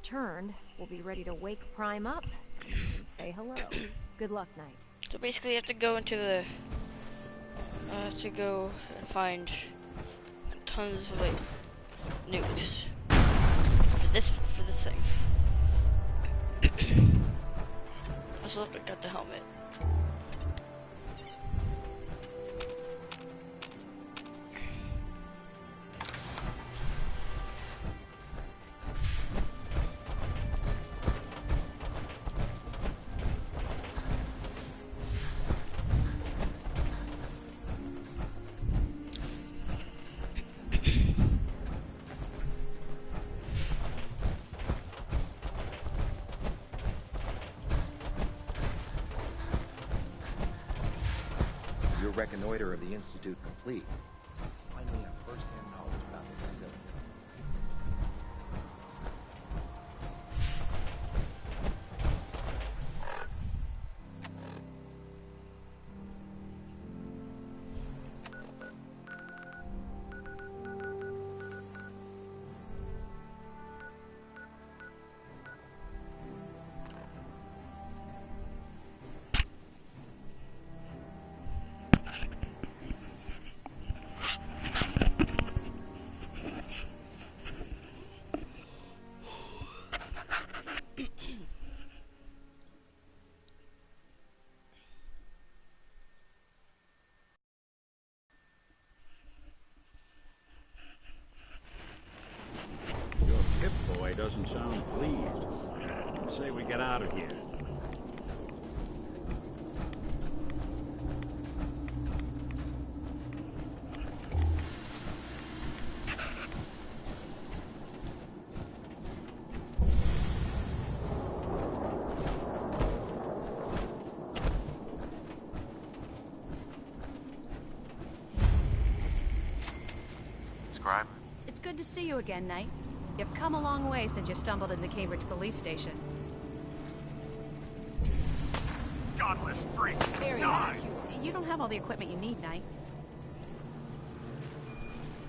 returned, we'll be ready to wake Prime up and say hello. Good luck, Knight. So basically, you have to go into the to go and find tons of like nukes for this thing. I still haven't got the helmet. Your reconnoiter of the Institute complete. Finally have first-hand knowledge about the facility. Your Pip-Boy doesn't sound pleased. Say we get out of here. Scribe? It's good to see you again, Knight. You've come a long way since you stumbled in the Cambridge police station. Godless freaks! Very nice. You don't have all the equipment you need, Knight.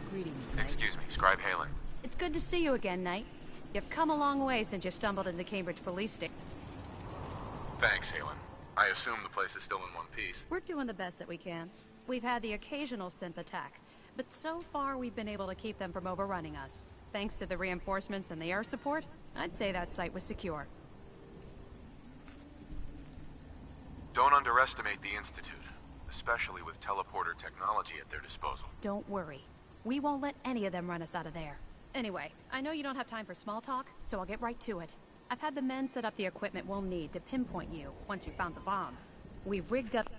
Greetings, Knight. Excuse me, Scribe Halen. It's good to see you again, Knight. You've come a long way since you stumbled in the Cambridge police station. Thanks, Halen. I assume the place is still in one piece. We're doing the best that we can. We've had the occasional synth attack, but so far we've been able to keep them from overrunning us. Thanks to the reinforcements and the air support, I'd say that site was secure. Don't underestimate the Institute, especially with teleporter technology at their disposal. Don't worry. We won't let any of them run us out of there. Anyway, I know you don't have time for small talk, so I'll get right to it. I've had the men set up the equipment we'll need to pinpoint you once you've found the bombs. We've rigged up...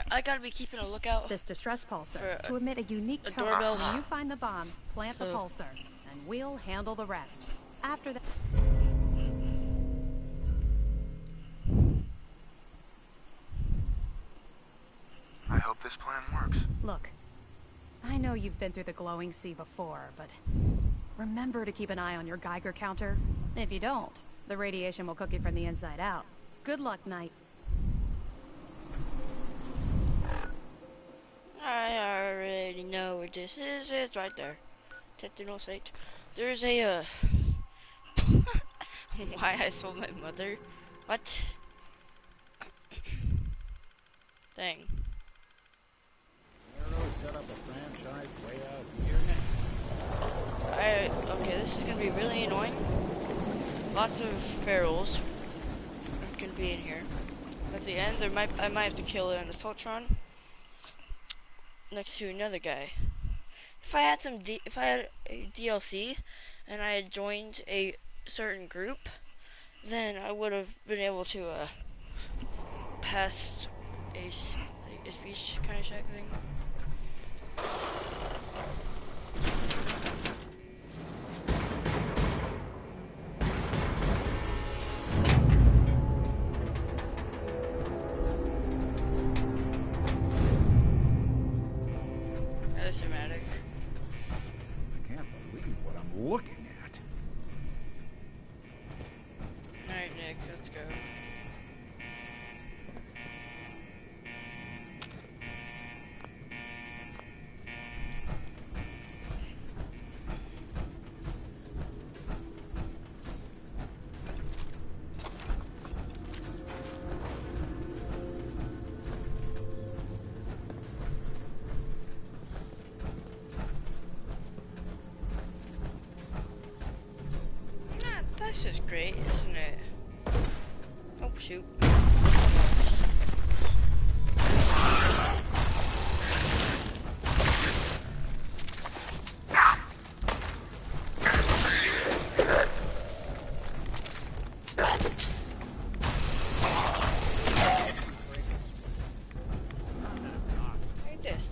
I gotta be keeping a lookout. This distress pulsar For to emit a unique a tone. doorbell. When you find the bombs, plant the Oh. pulsar, and we'll handle the rest. After that. I hope this plan works. Look, I know you've been through the glowing sea before, but remember to keep an eye on your Geiger counter. If you don't, the radiation will cook you from the inside out. Good luck, Knight. I already know what this is. It's right there. Techno site. There's a why I sold my mother? What? Dang. Set up a franchise way out here. Okay, this is gonna be really annoying. Lots of ferals are gonna be in here. At the end, I might have to kill an Assaultron next to another guy. If I had a DLC and I had joined a certain group, then I would have been able to pass a speech kind of check thing. That's dramatic. I can't believe what I'm looking at. Alright, Nick, let's go. That's just great, isn't it? Oh shoot. Like this.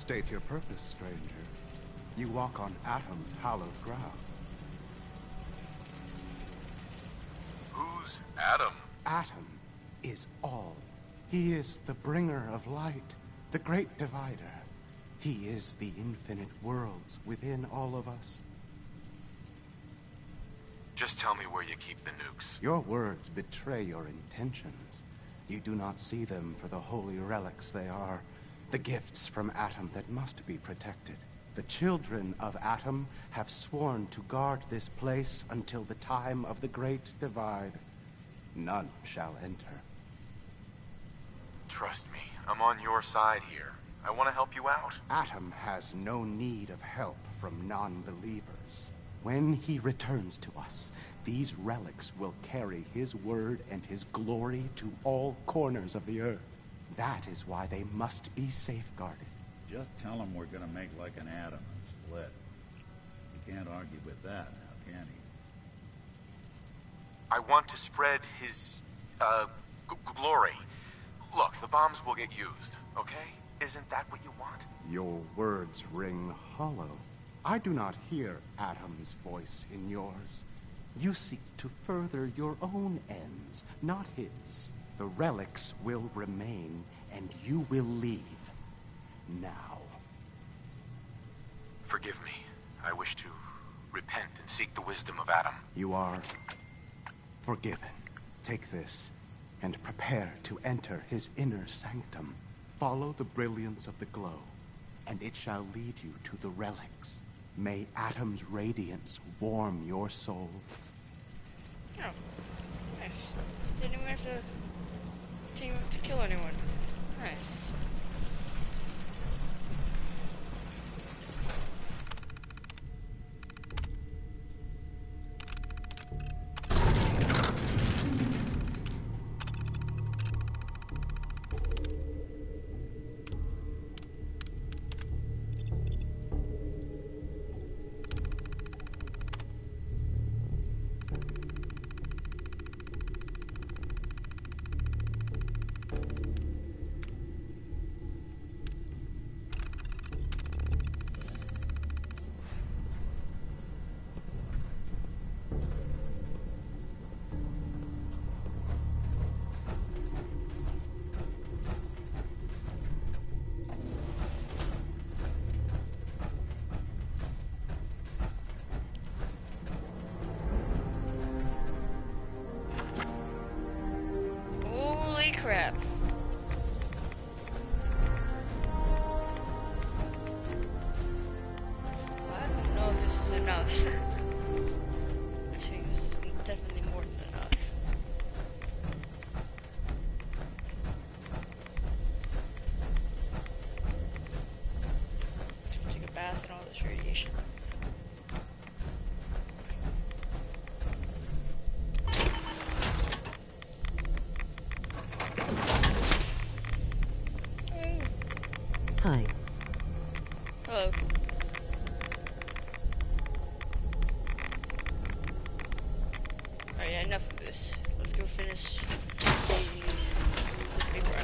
State your purpose, stranger. You walk on Atom's hallowed ground. Who's Atom? Atom is all. He is the bringer of light, the great divider. He is the infinite worlds within all of us. Just tell me where you keep the nukes. Your words betray your intentions. You do not see them for the holy relics they are, the gifts from Atom that must be protected. The children of Atom have sworn to guard this place until the time of the Great Divide. None shall enter. Trust me, I'm on your side here. I want to help you out. Atom has no need of help from non-believers. When he returns to us, these relics will carry his word and his glory to all corners of the earth. That is why they must be safeguarded. Just tell him we're gonna make like an atom and split. You can't argue with that now, can he? I want to spread his, glory. Look, the bombs will get used, okay? Isn't that what you want? Your words ring hollow. I do not hear Atom's voice in yours. You seek to further your own ends, not his. The relics will remain, and you will leave. Now. Forgive me. I wish to repent and seek the wisdom of Atom. You are forgiven. Take this, and prepare to enter his inner sanctum. Follow the brilliance of the glow, and it shall lead you to the relics. May Atom's radiance warm your soul. Oh, nice. Didn't even have to kill anyone. Nice. Crap. I don't know if this is enough. I think this is definitely more than enough. Just gonna take a bath in all this radiation. Hi. Hello. Alright, yeah, enough of this. Let's go finish the big run.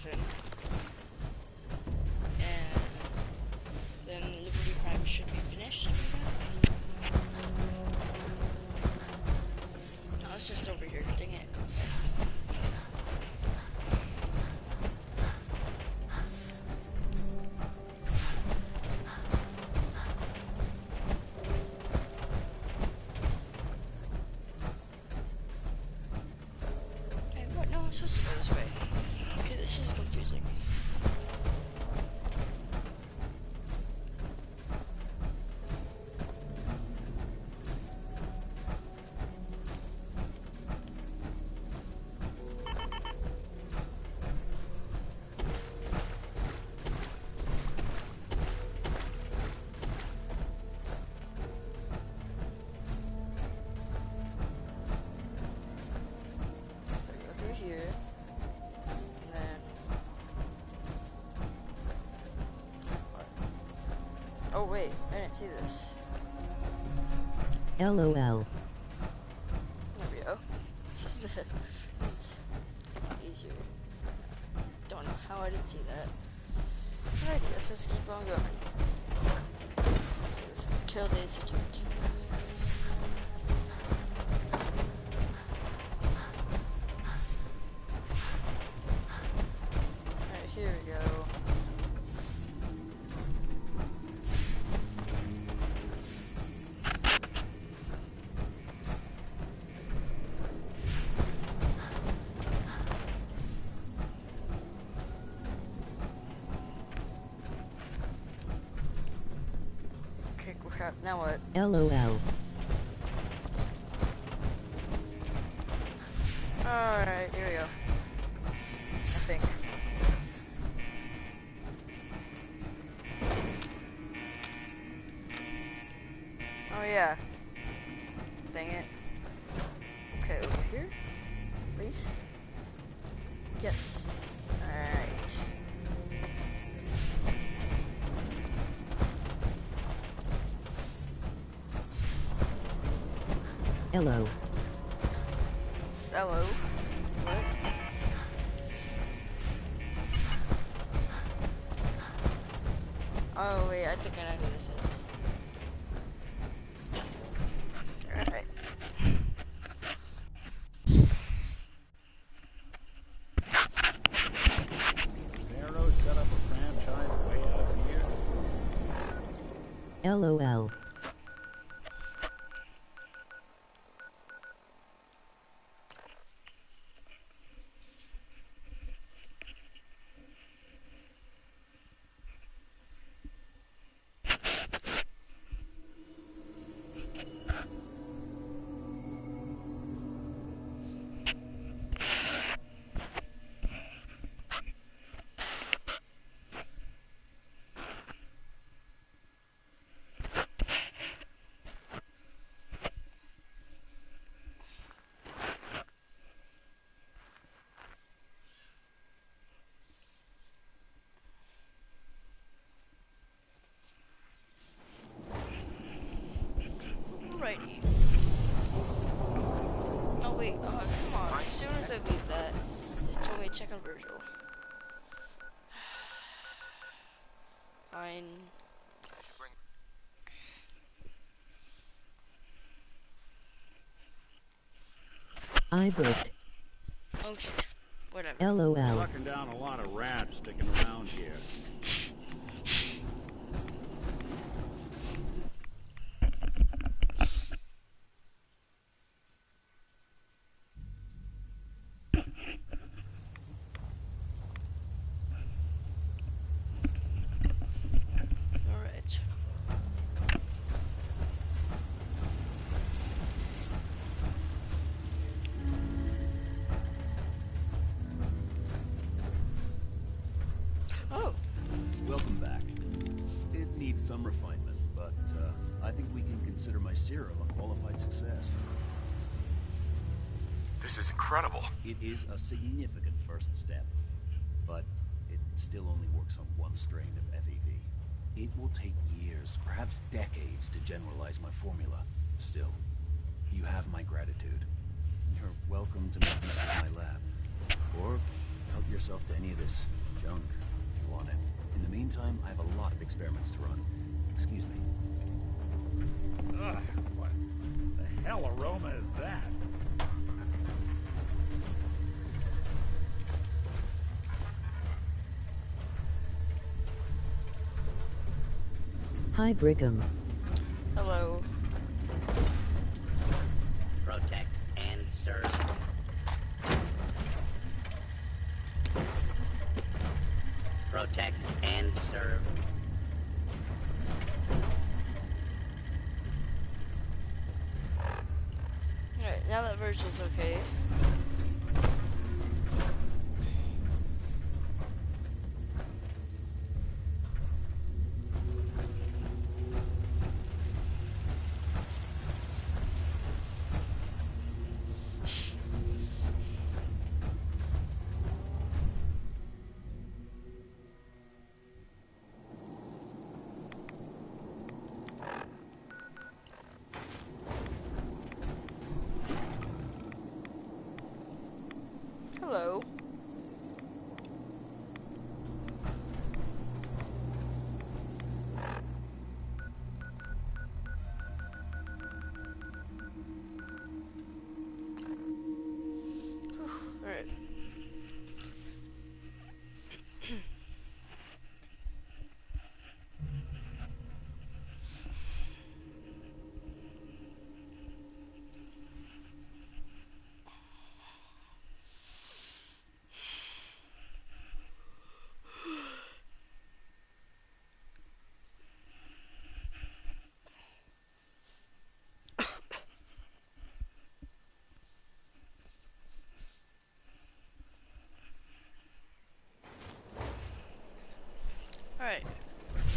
Griffin. And then Liberty Prime should be finished. No, it's just over here. Dang it. Hey, what? No, I'm supposed to go this way. Okay, this is confusing. So go through here, and then. Oh wait, I didn't see this. LOL. There we go. This is easier. Don't know how I didn't see that. Alright, let's just keep on going. So this is kill the institute. Alright, here we go. Okay, crap. Now what? LOL. Alright, here we go. I think. Oh yeah. Dang it. Okay, over here? Please? Yes. Alright. Hello. Hello. What? Oh wait, I think I know who this is. Alright. Pharaoh set up a franchise way out here. LOL. Alrighty. Oh wait, come on. As soon as I leave that, it told me to check on Virgil. Fine. I booked. Okay. Whatever. LOL. Sucking down a lot of rats sticking around here. Alright. Oh, Welcome back. It needs some refinement, but I think we can consider my serum a qualified success. This is incredible. It is a significant first step, but it still only works on one strain of FEV. It will take years, perhaps decades, to generalize my formula. Still, you have my gratitude. You're welcome to make use of my lab. Or Help yourself to any of this junk if you want it. In the meantime, I have a lot of experiments to run. Excuse me. Ugh, what the hell aroma is that? Hi, Brigham. Hello. Protect and serve. Protect and serve. Alright, now that Virgil's okay. Hello. Alright. Alright.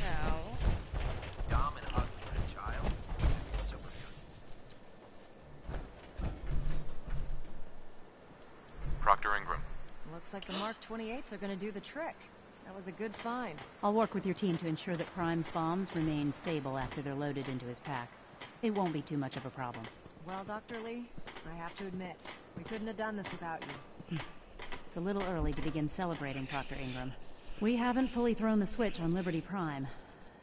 Now. Dumb and ugly and a child. Super good. Proctor Ingram. Looks like the Mark 28s are gonna do the trick. That was a good find. I'll work with your team to ensure that Prime's bombs remain stable after they're loaded into his pack. It won't be too much of a problem. Well, Dr. Lee, I have to admit, we couldn't have done this without you. It's a little early to begin celebrating, Proctor Ingram. We haven't fully thrown the switch on Liberty Prime,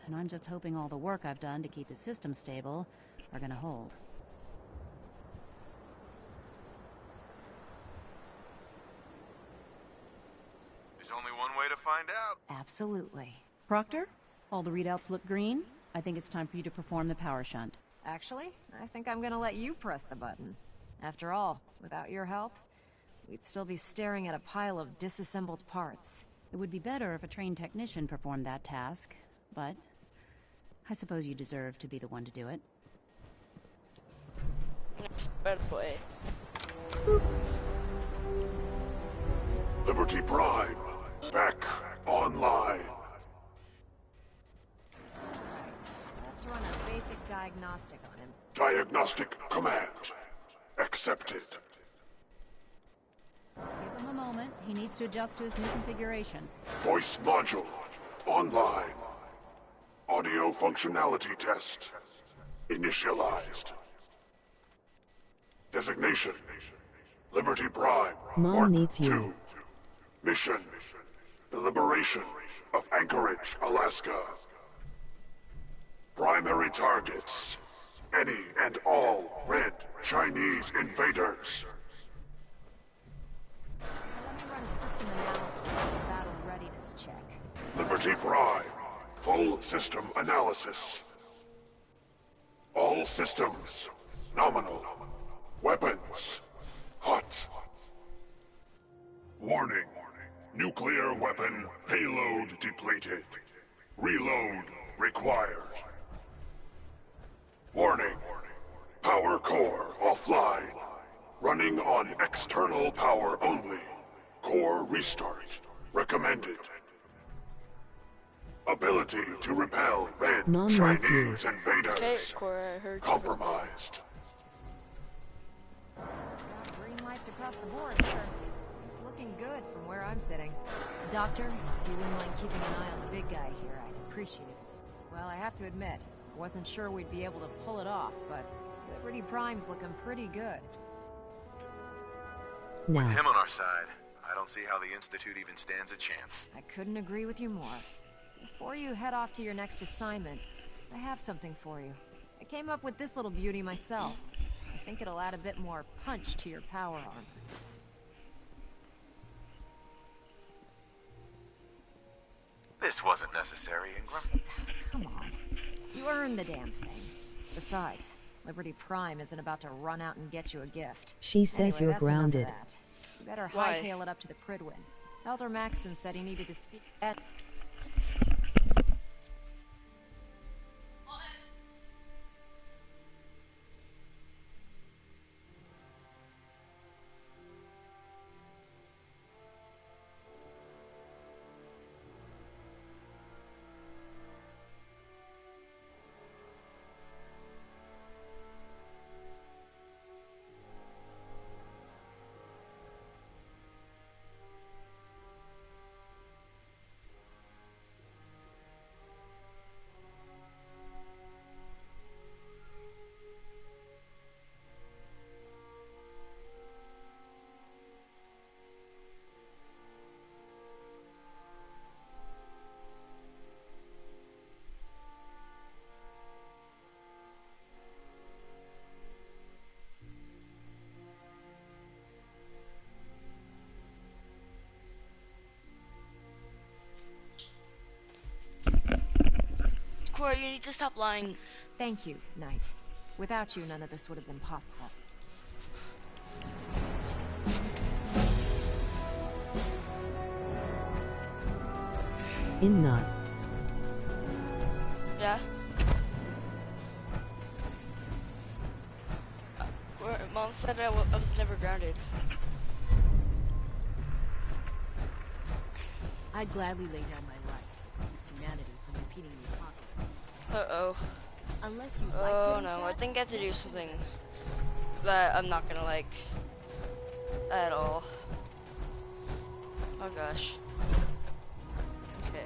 and I'm just hoping all the work I've done to keep his system stable are gonna hold. There's only one way to find out. Absolutely. Proctor, all the readouts look green. I think it's time for you to perform the power shunt. Actually, I think I'm gonna let you press the button. After all, without your help, we'd still be staring at a pile of disassembled parts. It would be better if a trained technician performed that task, but I suppose you deserve to be the one to do it. Bad boy. Liberty Prime, back online. Let's run a basic diagnostic on him. Diagnostic command accepted. Give him a moment. He needs to adjust to his new configuration. Voice module online. Audio functionality test initialized. Designation Liberty Prime Mom Mark needs you. II. Mission the liberation of Anchorage, Alaska. Primary targets any and all red Chinese invaders. Let me run a system analysis and a battle readiness check. Liberty Prime, full system analysis. All systems, nominal. Weapons, hot. Warning, nuclear weapon payload depleted. Reload required. Warning, power core offline. Running on external power only. Core restart recommended. Ability to repel red Mom Chinese Okay, invaders Cora, I heard you. compromised. Green lights across the board here. It's looking good from where I'm sitting. Doctor, if you wouldn't mind keeping an eye on the big guy here, I'd appreciate it. Well, I have to admit, wasn't sure we'd be able to pull it off, but Liberty Prime's looking pretty good. With Now, him on our side, I don't see how the Institute even stands a chance. I couldn't agree with you more. Before you head off to your next assignment, I have something for you. I came up with this little beauty myself. I think it'll add a bit more punch to your power armor. This wasn't necessary, Ingram. Come on. You earned the damn thing. Besides, Liberty Prime isn't about to run out and get you a gift. She says Anyway, you're that's enough of grounded. that. You better Why? hightail it up to the Pridwin. Elder Maxson said he needed to speak at... Cora, you need to stop lying. Thank you, Knight. Without you, none of this would have been possible. In not. Yeah? Mom said I was never grounded. I'd gladly lay down my life against humanity from repeating the apocalypse. Uh-oh. Unless you Oh like no, I think I have to do something that I'm not gonna like at all. Oh gosh. Okay.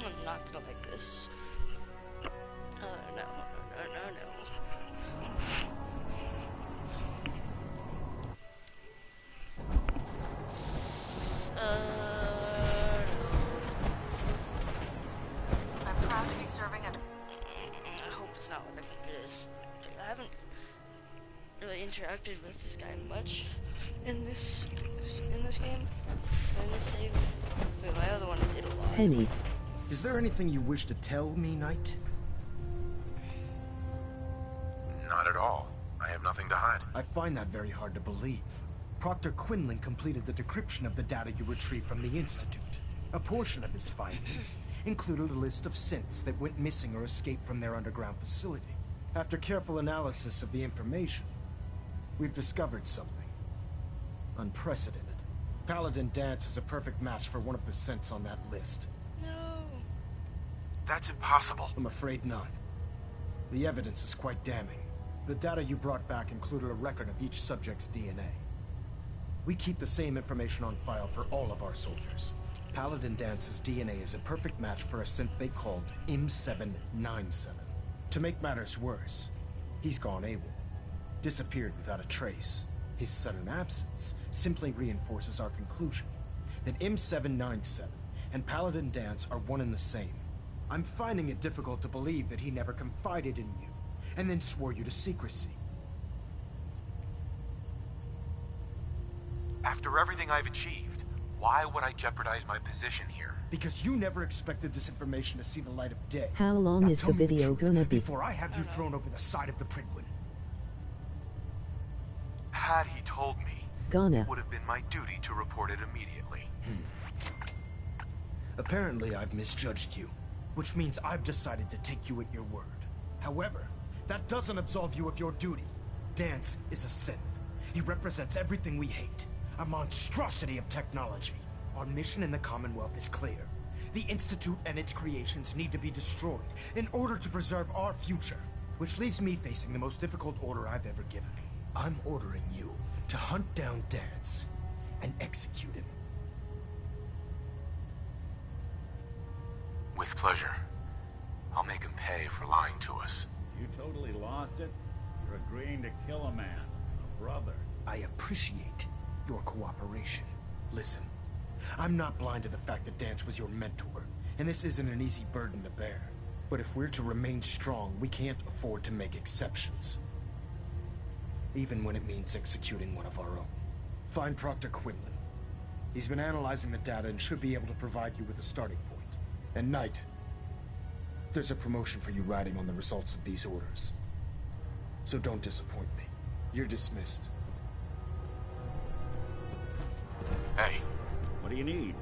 I'm not gonna like this. No. I'm proud to be serving a... I hope it's not what I think it is. I haven't really interacted with this guy much in this game. In this save. Wait, my other one I did a lot. Penny. Is there anything you wish to tell me, Knight? Not at all. I have nothing to hide. I find that very hard to believe. Proctor Quinlan completed the decryption of the data you retrieved from the Institute. A portion of his findings included a list of synths that went missing or escaped from their underground facility. After careful analysis of the information, we've discovered something unprecedented. Paladin Danse is a perfect match for one of the synths on that list. No. That's impossible. I'm afraid not. The evidence is quite damning. The data you brought back included a record of each subject's DNA. We keep the same information on file for all of our soldiers. Paladin Dance's DNA is a perfect match for a synth they called M797. To make matters worse, he's gone AWOL. Disappeared without a trace. His sudden absence simply reinforces our conclusion that M797 and Paladin Danse are one and the same. I'm finding it difficult to believe that he never confided in you, and then swore you to secrecy. After everything I've achieved, why would I jeopardize my position here? Because you never expected this information to see the light of day. How long Now is tell the me video truth gonna be? before I have you thrown over the side of the Pridwin. Had he told me, Gonna. it would have been my duty to report it immediately. Apparently I've misjudged you, which means I've decided to take you at your word. However, that doesn't absolve you of your duty. Danse is a synth. He represents everything we hate. A monstrosity of technology. Our mission in the Commonwealth is clear. The Institute and its creations need to be destroyed in order to preserve our future. Which leaves me facing the most difficult order I've ever given. I'm ordering you to hunt down Danse and execute him. With pleasure. I'll make him pay for lying to us. You totally lost it? You're agreeing to kill a man, a brother. I appreciate your cooperation. Listen, I'm not blind to the fact that Danse was your mentor, and this isn't an easy burden to bear. But if we're to remain strong, we can't afford to make exceptions. Even when it means executing one of our own. Find Proctor Quinlan. He's been analyzing the data and should be able to provide you with a starting point. And Knight, there's a promotion for you riding on the results of these orders. So don't disappoint me. You're dismissed. Hey. What do you need?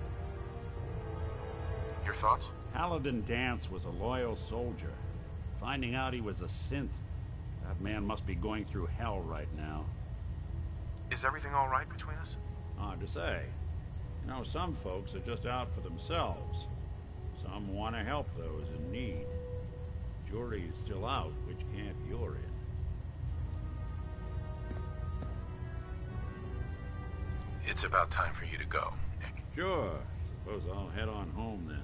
Your thoughts? Paladin Danse was a loyal soldier. Finding out he was a synth, that man must be going through hell right now. Is everything all right between us? Hard to say. You know, some folks are just out for themselves. Some want to help those in need. Jury's still out which camp you're in. It's about time for you to go, Nick. Sure. Suppose I'll head on home then.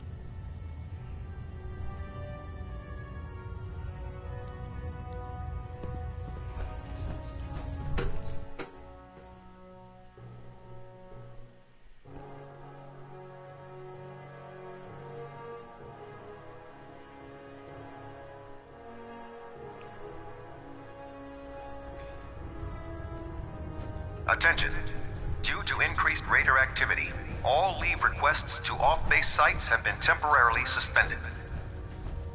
Attention. Due to increased raider activity, all leave requests to off-base sites have been temporarily suspended.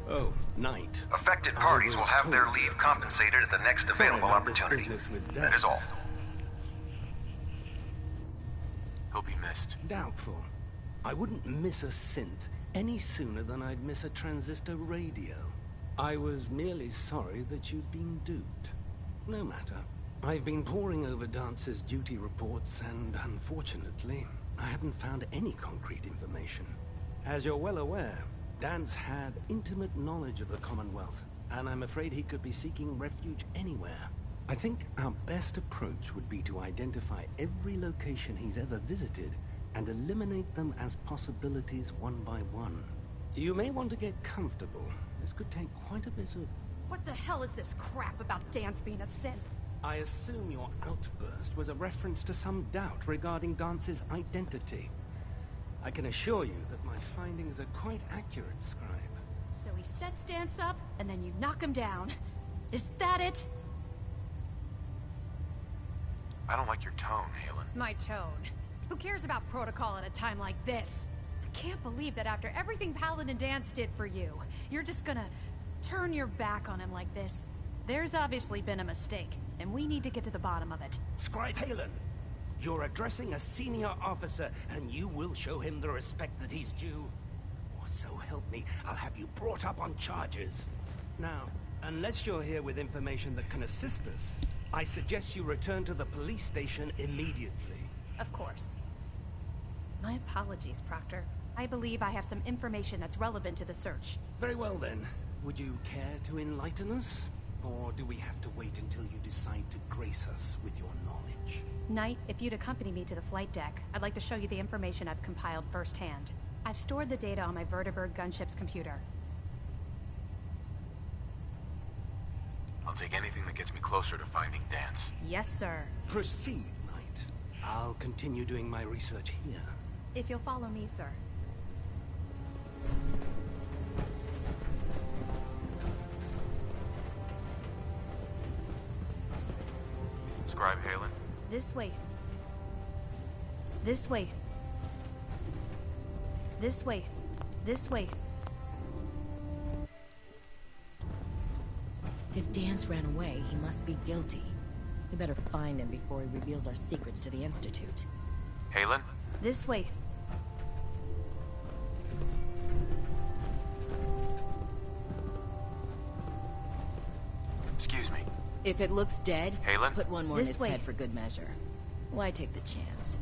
Oh, Knight. Affected parties will have their leave compensated at the next available opportunity. That is all. He'll be missed. Doubtful. I wouldn't miss a synth any sooner than I'd miss a transistor radio. I was merely sorry that you'd been duped. No matter. I've been poring over Dance's duty reports, and unfortunately, I haven't found any concrete information. As you're well aware, Danse had intimate knowledge of the Commonwealth, and I'm afraid he could be seeking refuge anywhere. I think our best approach would be to identify every location he's ever visited and eliminate them as possibilities one by one. You may want to get comfortable. This could take quite a bit of... What the hell is this crap about Danse being a synth? I assume your outburst was a reference to some doubt regarding Dance's identity. I can assure you that my findings are quite accurate, Scribe. So he sets Danse up, and then you knock him down. Is that it? I don't like your tone, Haylen. My tone? Who cares about protocol at a time like this? I can't believe that after everything Paladin Danse did for you, you're just gonna turn your back on him like this. There's obviously been a mistake, and we need to get to the bottom of it. Scribe Haylen, you're addressing a senior officer, and you will show him the respect that he's due. Or so help me, I'll have you brought up on charges. Now, unless you're here with information that can assist us, I suggest you return to the police station immediately. Of course. My apologies, Proctor. I believe I have some information that's relevant to the search. Very well then. Would you care to enlighten us? Or do we have to wait until you decide to grace us with your knowledge? Knight, if you'd accompany me to the flight deck, I'd like to show you the information I've compiled firsthand. I've stored the data on my Vertibird gunship's computer. I'll take anything that gets me closer to finding Danse. Yes, sir. Proceed, Knight. I'll continue doing my research here. If you'll follow me, sir. Scribe Haylen. This way. This way. This way. This way. If Danse ran away, he must be guilty. We better find him before he reveals our secrets to the Institute. Haylen? This way. Excuse me. If it looks dead, Haylen? put one more in This its way. head for good measure. Why take the chance?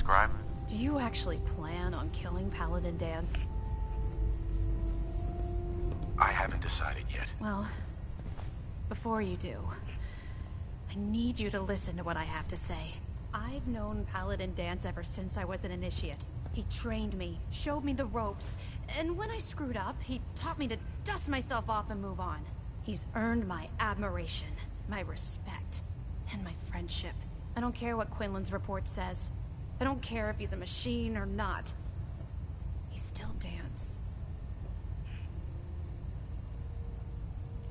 describe? Do you actually plan on killing Paladin Danse? I haven't decided yet. Well, before you do, I need you to listen to what I have to say. I've known Paladin Danse ever since I was an initiate. He trained me, showed me the ropes, and when I screwed up, he taught me to dust myself off and move on. He's earned my admiration, my respect, and my friendship. I don't care what Quinlan's report says. I don't care if he's a machine or not. He's still Danse.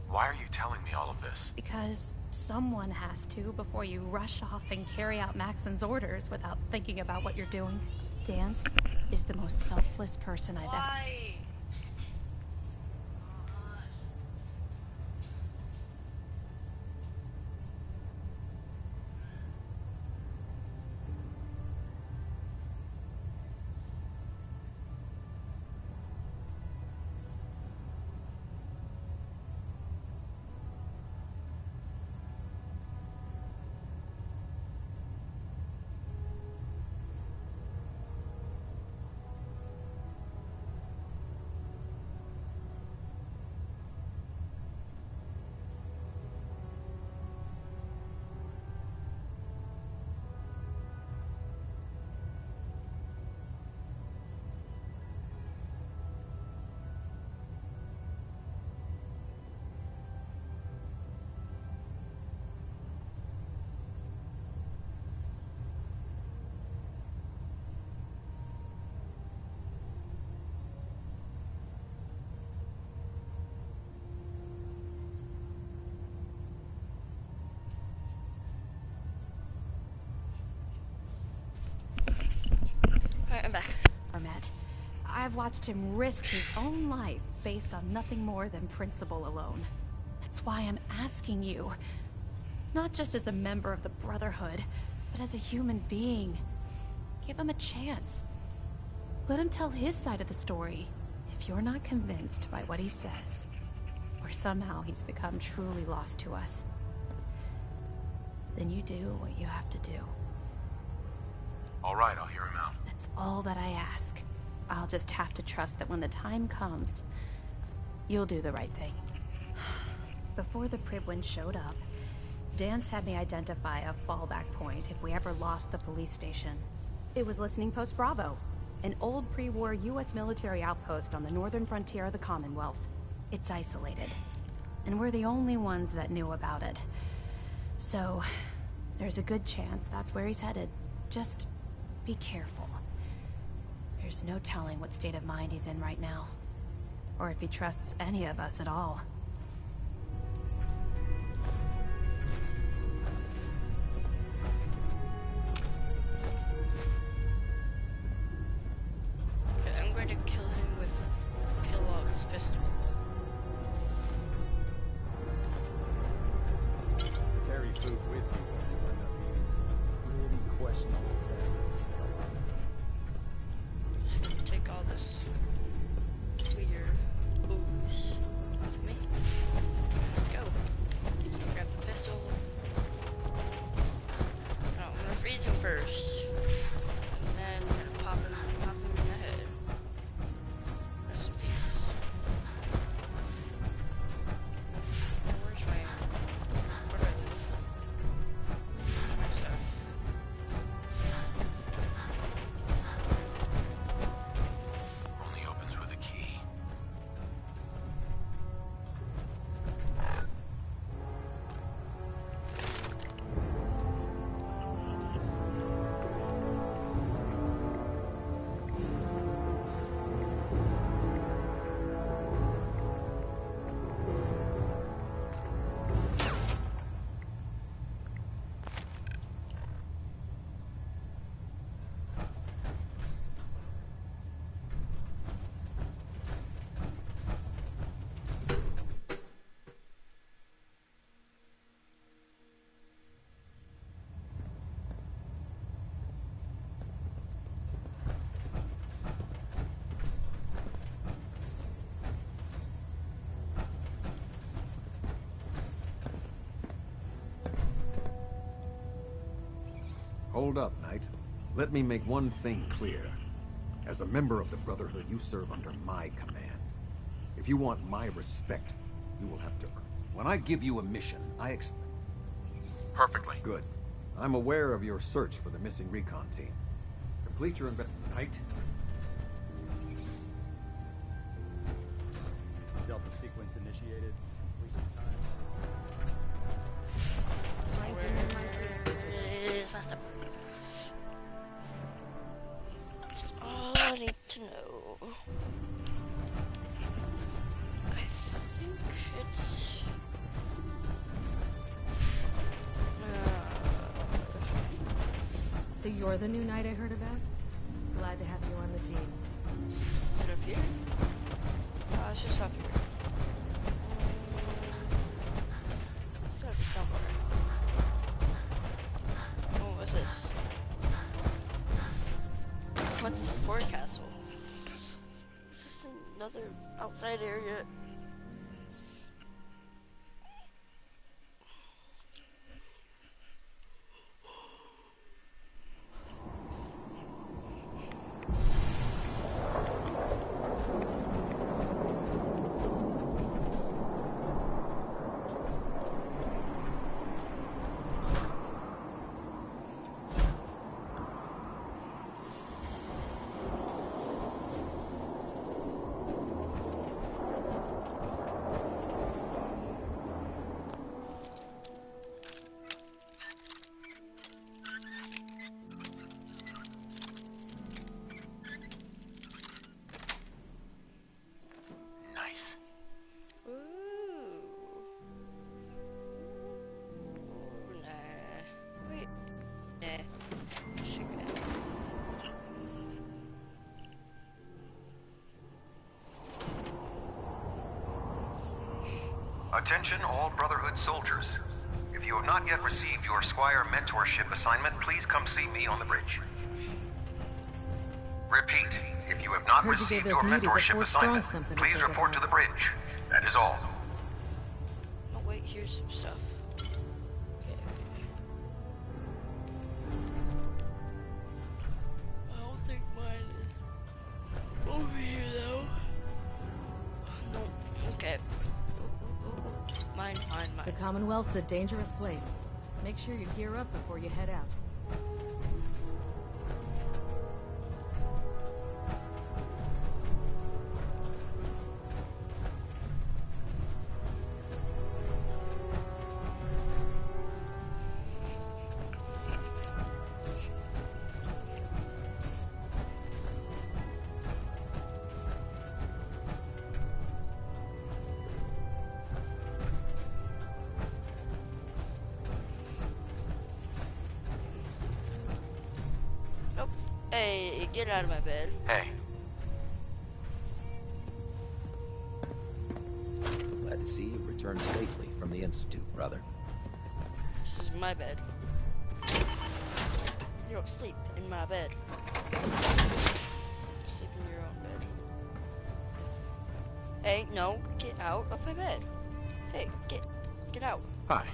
Why are you telling me all of this? Because someone has to before you rush off and carry out Maxon's orders without thinking about what you're doing. Danse is the most selfless person I've ever... I'm back. Met. I've watched him risk his own life based on nothing more than principle alone. That's why I'm asking you. Not just as a member of the Brotherhood, but as a human being. Give him a chance. Let him tell his side of the story. If you're not convinced by what he says, or somehow he's become truly lost to us, then you do what you have to do. All right, I'll hear him out. That's all that I ask. I'll just have to trust that when the time comes, you'll do the right thing. Before the Pribwin showed up, Danse had me identify a fallback point if we ever lost the police station. It was Listening Post Bravo, an old pre-war US military outpost on the northern frontier of the Commonwealth. It's isolated, and we're the only ones that knew about it. So, there's a good chance that's where he's headed. Just be careful. There's no telling what state of mind he's in right now, or if he trusts any of us at all. Okay, I'm going to kill him with Kellogg's pistol. Carry food with you when you end up eating some pretty questionable things to stay alive. Take all this weird booze with me. Let's go. I'll grab the pistol. No, I'm gonna freeze him first. And then we're gonna pop him in the head. Rest in peace. Where's my stuff? Only opens with a key. Hold up, Knight. Let me make one thing clear. As a member of the Brotherhood, you serve under my command. If you want my respect, you will have to earn. When I give you a mission, I expect... Perfectly. Good. I'm aware of your search for the missing recon team. Complete your investment. Knight. Delta sequence initiated. Completion time. It is messed up. That's all I need to know. I think it's... So you're the new knight I heard about? Glad to have you on the team. Is it up here? It's just up here. It's gotta be somewhere. Oh, what's this? What's the forecastle? Is this another outside area? Attention all Brotherhood soldiers. If you have not yet received your Squire mentorship assignment, please come see me on the bridge. Repeat, if you have not Heard you received gave your those muties a mentorship Fort Strong assignment, something please to think report to about. the bridge. That is all. Oh wait, here's some stuff. Okay. I don't think mine is over here though. No. Okay. Mine. The Commonwealth's a dangerous place. Make sure you gear up before you head out. Hey, get out of my bed. Hey. Glad to see you returned safely from the Institute, brother. This is my bed. You don't sleep in my bed. Sleep in your own bed. Hey, no, get out of my bed. Hey, get out. Hi.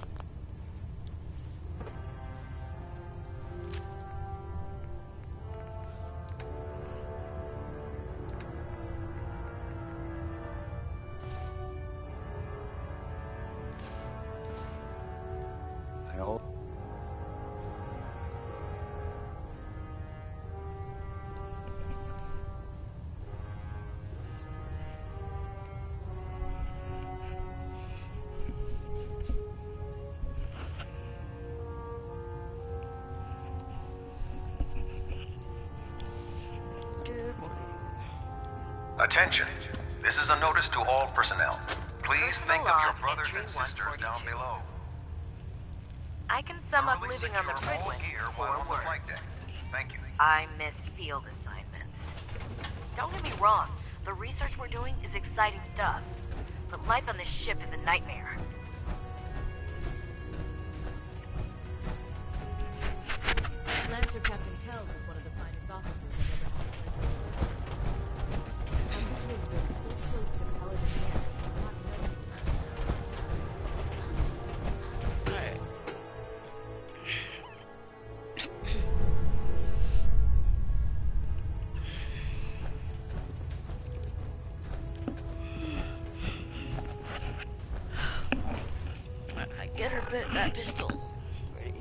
Attention. This is a notice to all personnel. Please think of your brothers and sisters down below. I can sum up living on the bridge in 4 words. Thank you. I missed field assignments. Don't get me wrong, the research we're doing is exciting stuff. But life on this ship is a nightmare. Lancer Captain Kells is one of the finest officers I've ever had the pleasure of serving. I've never been so close to Paladin Nance, but not ready. Alright. get her bat pistol ready.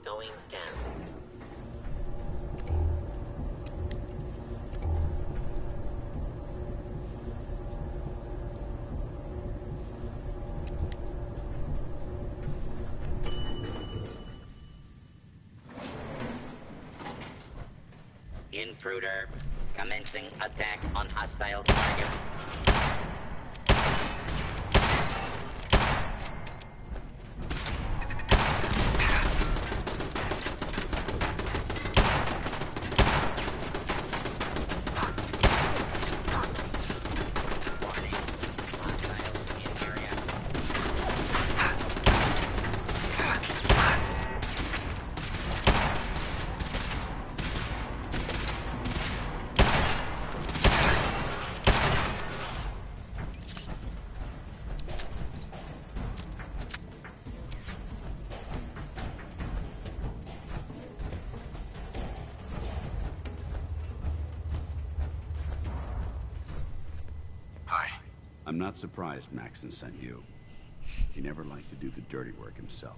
Going down. Intruder, commencing attack on hostile target. I'm not surprised Maxon sent you. He never liked to do the dirty work himself.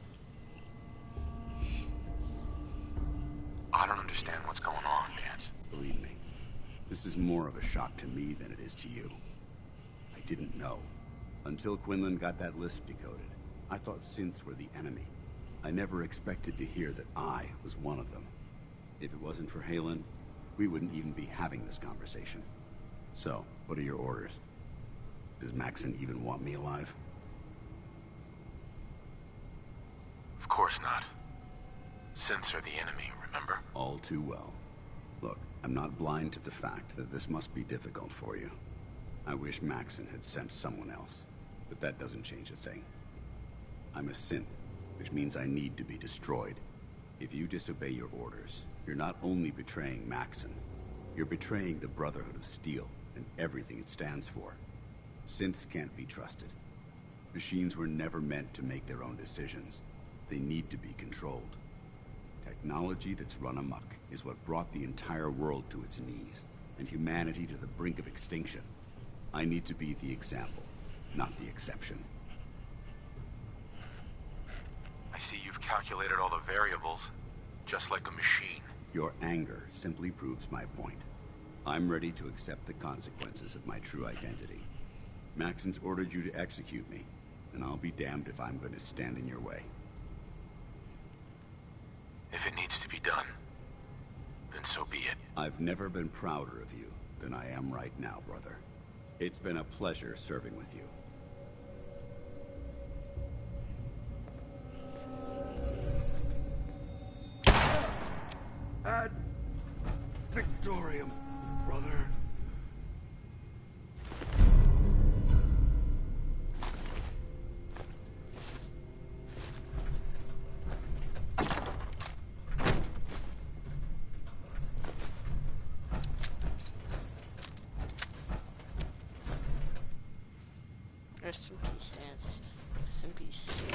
I don't understand what's going on, Danse. Believe me, this is more of a shock to me than it is to you. I didn't know. Until Quinlan got that list decoded, I thought synths were the enemy. I never expected to hear that I was one of them. If it wasn't for Haylen, we wouldn't even be having this conversation. So, what are your orders? Does Maxon even want me alive? Of course not. Synths are the enemy, remember? All too well. Look, I'm not blind to the fact that this must be difficult for you. I wish Maxon had sent someone else, but that doesn't change a thing. I'm a synth, which means I need to be destroyed. If you disobey your orders, you're not only betraying Maxon, you're betraying the Brotherhood of Steel and everything it stands for. Synths can't be trusted. Machines were never meant to make their own decisions. They need to be controlled. Technology that's run amok is what brought the entire world to its knees, and humanity to the brink of extinction. I need to be the example, not the exception. I see you've calculated all the variables, just like a machine. Your anger simply proves my point. I'm ready to accept the consequences of my true identity. Maxon's ordered you to execute me, and I'll be damned if I'm going to stand in your way. If it needs to be done, then so be it. I've never been prouder of you than I am right now, brother. It's been a pleasure serving with you. Ad Victorium, brother. Rest in peace, Dance. Rest in peace.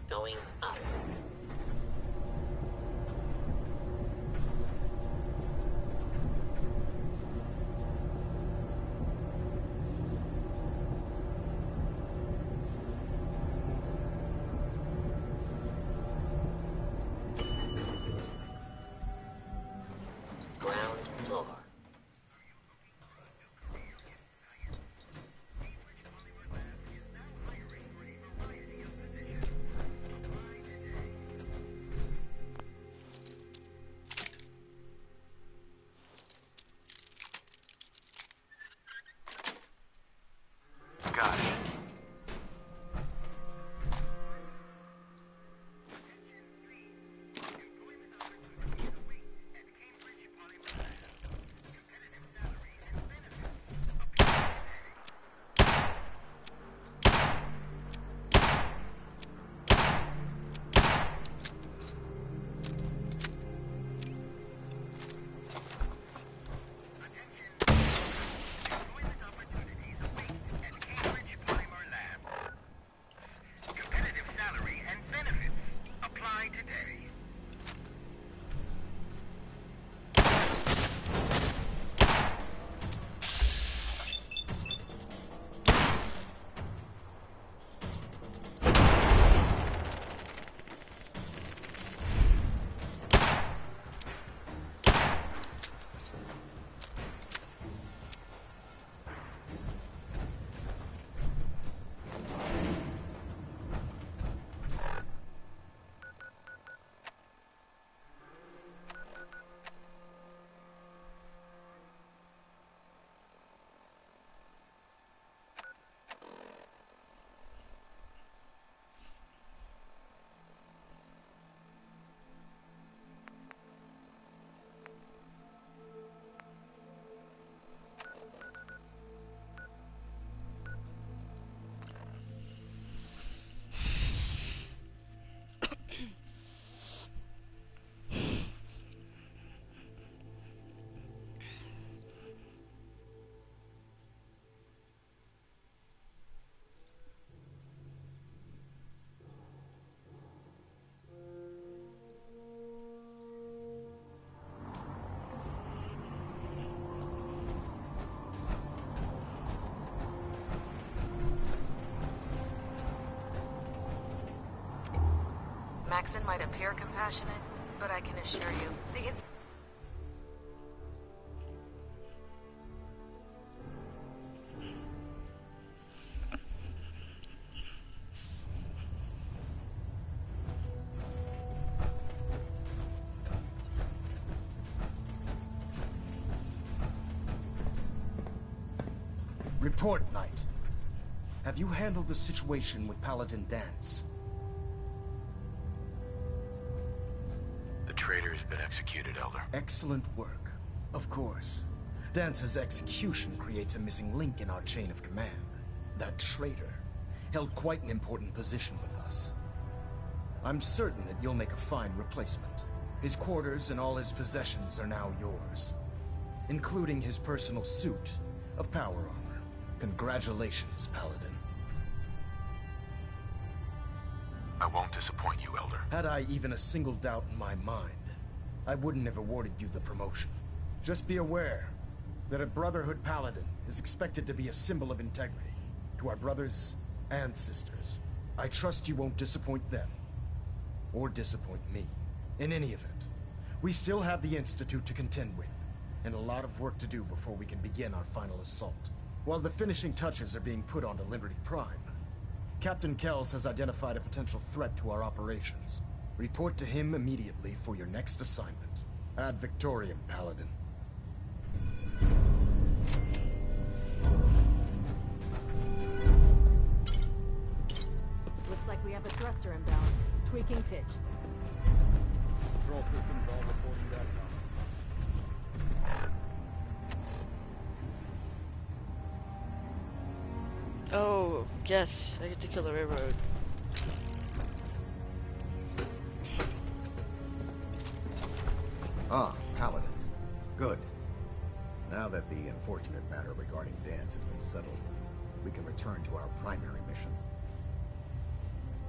Going up. Ground floor. Got it. Maxon might appear compassionate, but I can assure you, the Report, Knight. Have you handled the situation with Paladin Danse? The traitor's been executed, Elder. Excellent work. Of course. Dance's execution creates a missing link in our chain of command. That traitor held quite an important position with us. I'm certain that you'll make a fine replacement. His quarters and all his possessions are now yours, including his personal suit of power armor. Congratulations, Paladin. I won't disappoint you, Elder. Had I even a single doubt in my mind, I wouldn't have awarded you the promotion. Just be aware that a Brotherhood Paladin is expected to be a symbol of integrity to our brothers and sisters. I trust you won't disappoint them. Or disappoint me. In any event, we still have the Institute to contend with, and a lot of work to do before we can begin our final assault. While the finishing touches are being put onto Liberty Prime, Captain Kells has identified a potential threat to our operations. Report to him immediately for your next assignment. Ad Victoriam, Paladin. Looks like we have a thruster imbalance. Tweaking pitch. Control systems all reporting that. Oh, yes, I get to kill the railroad. Ah, Paladin. Good. Now that the unfortunate matter regarding Danse has been settled, we can return to our primary mission.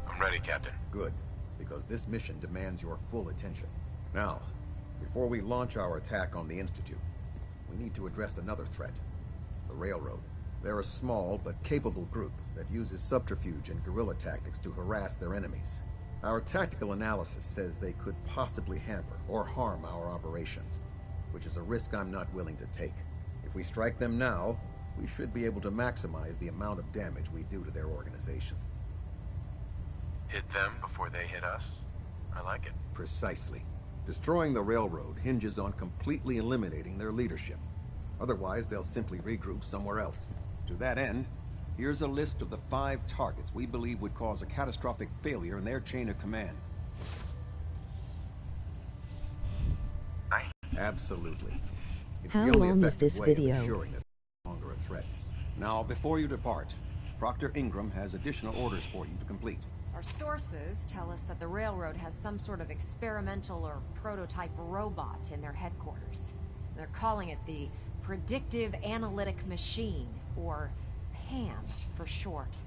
I'm ready, Captain. Good, because this mission demands your full attention. Now, before we launch our attack on the Institute, we need to address another threat. The Railroad. They're a small but capable group that uses subterfuge and guerrilla tactics to harass their enemies. Our tactical analysis says they could possibly hamper or harm our operations, which is a risk I'm not willing to take. If we strike them now, we should be able to maximize the amount of damage we do to their organization. Hit them before they hit us? I like it. Precisely. Destroying the Railroad hinges on completely eliminating their leadership. Otherwise, they'll simply regroup somewhere else. To that end, here's a list of the 5 targets we believe would cause a catastrophic failure in their chain of command. Absolutely. It's How the only long is effective this way video? of ensuring that they're no longer a threat. Now, before you depart, Proctor Ingram has additional orders for you to complete. Our sources tell us that the Railroad has some sort of experimental or prototype robot in their headquarters. They're calling it the Predictive Analytic Machine, or PAM for short.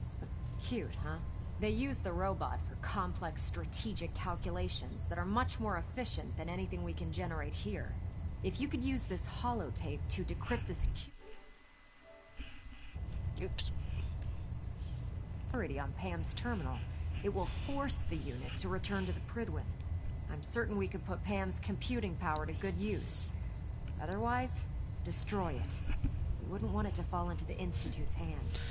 Cute, huh? They use the robot for complex strategic calculations that are much more efficient than anything we can generate here. If you could use this holotape to decrypt the security on Pam's terminal, it will force the unit to return to the Prydwen. I'm certain we could put Pam's computing power to good use. Otherwise, destroy it. We wouldn't want it to fall into the Institute's hands.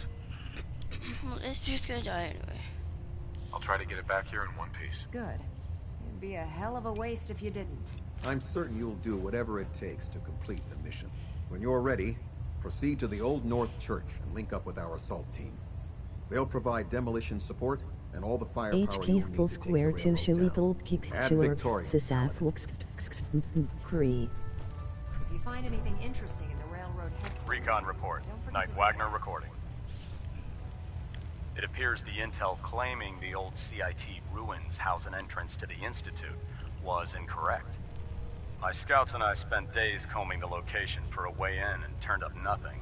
Well, it's just gonna die anyway. I'll try to get it back here in one piece. Good. It'd be a hell of a waste if you didn't. I'm certain you'll do whatever it takes to complete the mission. When you're ready, proceed to the Old North Church and link up with our assault team. They'll provide demolition support and all the firepower you'll need to take the railroad down. Ad Victoriam. If you find anything interesting in the Railroad headquarters... Recon report. Knight Wagner recording. It appears the intel claiming the old CIT ruins house an entrance to the Institute was incorrect. My scouts and I spent days combing the location for a way in and turned up nothing,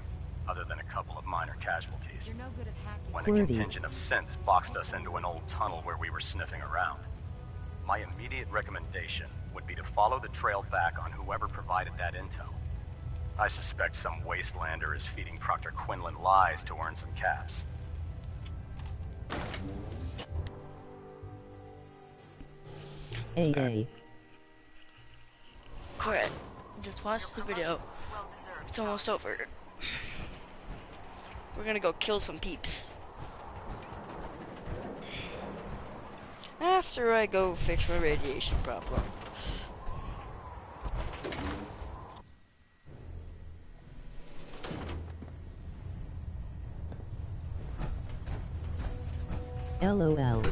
other than a couple of minor casualties. You're no good at hacking. When a contingent of synths boxed us into an old tunnel where we were sniffing around. My immediate recommendation would be to follow the trail back on whoever provided that intel. I suspect some wastelander is feeding Proctor Quinlan lies to earn some caps. AA. Correct. Just watch the video. It's almost over. We're gonna go kill some peeps. After I go fix my radiation problem. LOL.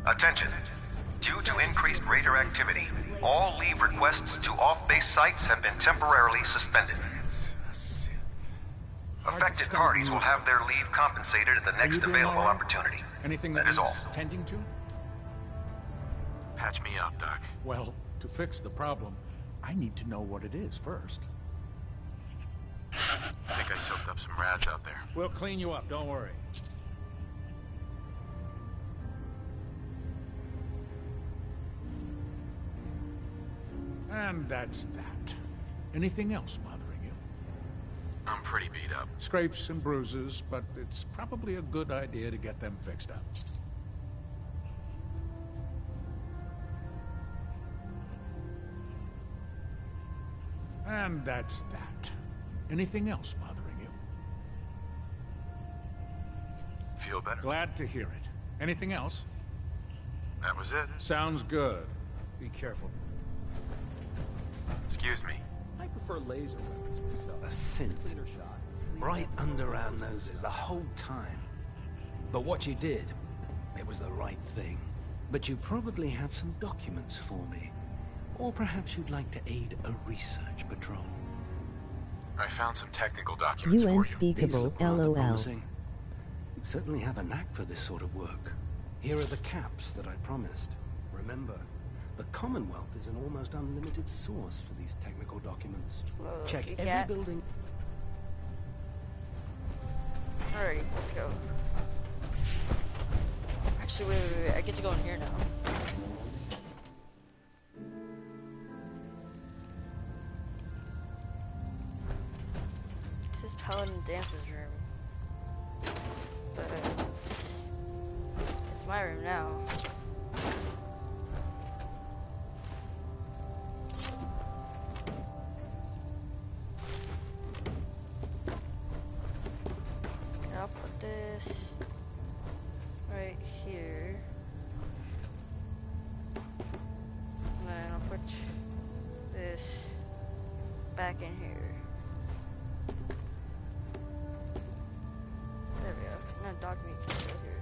Attention. Due to increased raider activity, all leave requests to off-base sites have been temporarily suspended. Affected parties will have their leave compensated at the next available opportunity. Anything that is all. Tending to? Patch me up, Doc. Well, to fix the problem, I need to know what it is first. I think I soaked up some rads out there. We'll clean you up, don't worry. And that's that. Anything else bothering you? I'm pretty beat up. Scrapes and bruises, but it's probably a good idea to get them fixed up. And that's that. Anything else bothering you? Feel better? Glad to hear it. Anything else? That was it. Sounds good. Be careful. Excuse me. I prefer laser weapons myself. A synth. Right under our noses the whole time. But what you did, it was the right thing. But you probably have some documents for me. Or perhaps you'd like to aid a research patrol. I found some technical documents for you. Unspeakable, LOL. Promising. You certainly have a knack for this sort of work. Here are the caps that I promised. Remember, the Commonwealth is an almost unlimited source for these technical documents. Check every building. Alrighty, let's go. Actually, wait. I get to go in here now. This is Paladin Dance's room. But it's my room now. I'll put this right here. And then I'll put this back in here. There we go. Now dog meat right here.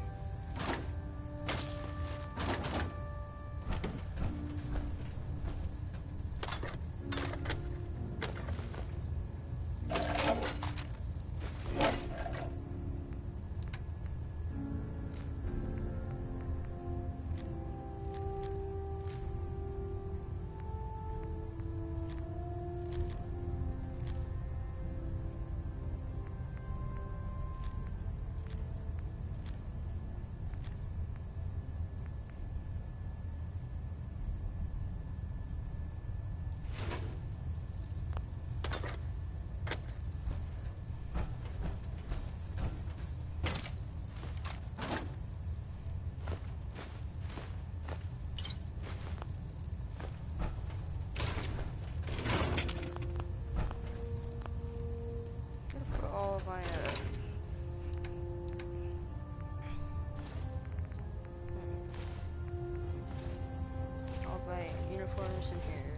All my uniforms in here.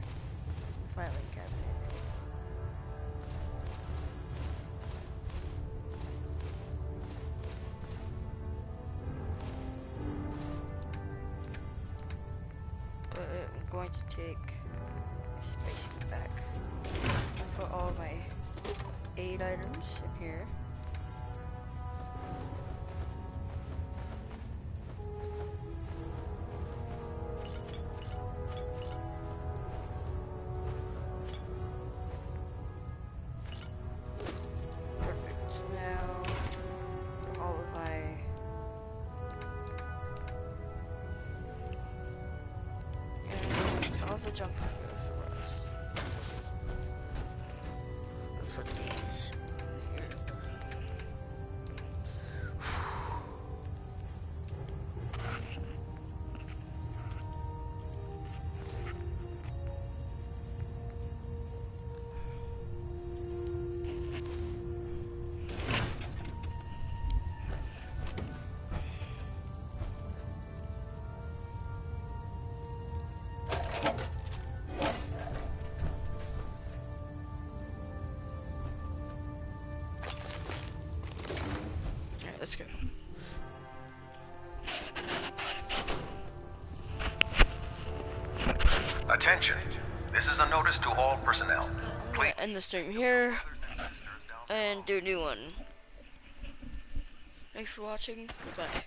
Filing cabinet. But I'm going to take space back. Put all my aid items in here. Jump. Let's put these here. Let's go. Attention. This is a notice to all personnel. Please end the stream here and do a new one. Thanks for watching. Goodbye.